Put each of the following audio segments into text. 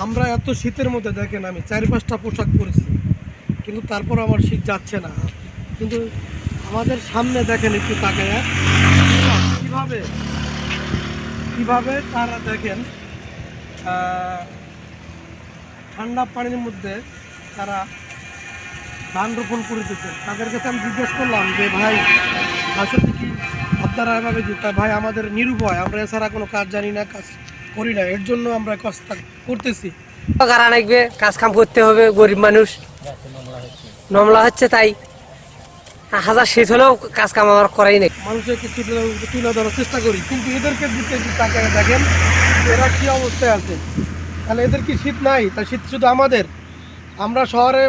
আমরা এত শীতের মধ্যে দেখেন আমি 4-5টা পোশাক পরেছি, কিন্তু তারপর আমার শীত যাচ্ছে না। কিন্তু আমাদের সামনে দেখেন একটু তাকায় কিভাবে কিভাবে তারা দেখেন ঠান্ডা পানির মধ্যে তারা ধান রোপণ করে দিতেন। তাদের কাছে আমি জিজ্ঞেস করলাম যে ভাই আসলে কি আপনারা এভাবে দিতে? ভাই আমাদের নিরুপায়, আমরা এছাড়া কোনো কাজ জানি না, কাজ করি না, এর জন্য আমরা কাজটা করতেছি। কারা লাগবে, কাজ কাম করতে হবে, গরিব মানুষ নমলা হচ্ছে, তাই হাজার শীত হলেও কাজ কাম আমার করাই নেই। মানুষের কিছু তুলে ধরার চেষ্টা করি, কিন্তু এদেরকে দিতে তাকে দেখেন এরা কি অবস্থায় আছে। তাহলে এদের কি শীত নাই? তা শীত শুধু আমাদের। আমরা শহরে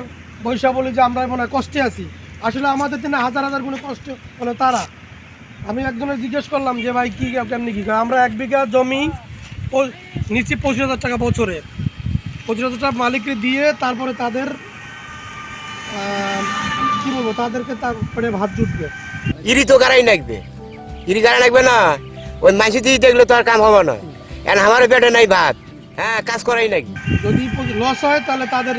বৈশা বলি যে আমরা মনে হয় কষ্টে আছি, আসলে আমাদের দিনে হাজার হাজার গুণে কষ্ট মানে তারা। আমি একজনের জিজ্ঞেস করলাম যে ভাই কী কেমনি কী, আমরা 1 বিঘা জমি নিচ্ছি 25,000 টাকা বছরে। 25,000 টাকা মালিককে দিয়ে তারপরে তাদের কী বলবো, তাদেরকে তারপরে ভাত জুটবে। ইরি তো গাড়াই লাগবে, ইরি গাড়া লাগবে না, ওই মাসি দিয়ে দেখলে তো আর কাম হবে না। এখন আমার পেটে নাই ভাত, হ্যাঁ কাজ করাই নাকি। যদি লস হয় তাহলে তাদের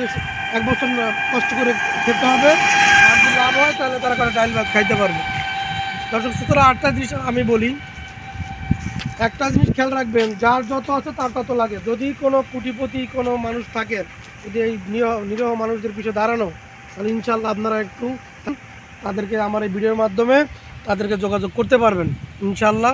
1 বছর কষ্ট করে খেতে হবে, আর যদি লাভ হয় তাহলে তারা করে ডাল ভাত খাইতে পারবে। দর্শক শ্রোতারা, আরেকটা জিনিস আমি বলি, একটা জিনিস খেয়াল রাখবেন, যার যত আছে তার তত লাগে। যদি কোনো কোটিপতি কোনো মানুষ থাকে, যদি এই নিরীহ মানুষদের পিছিয়ে দাঁড়ানো, তাহলে ইনশাল্লাহ আপনারা একটু তাদেরকে আমার এই ভিডিওর মাধ্যমে তাদেরকে যোগাযোগ করতে পারবেন ইনশাল্লাহ।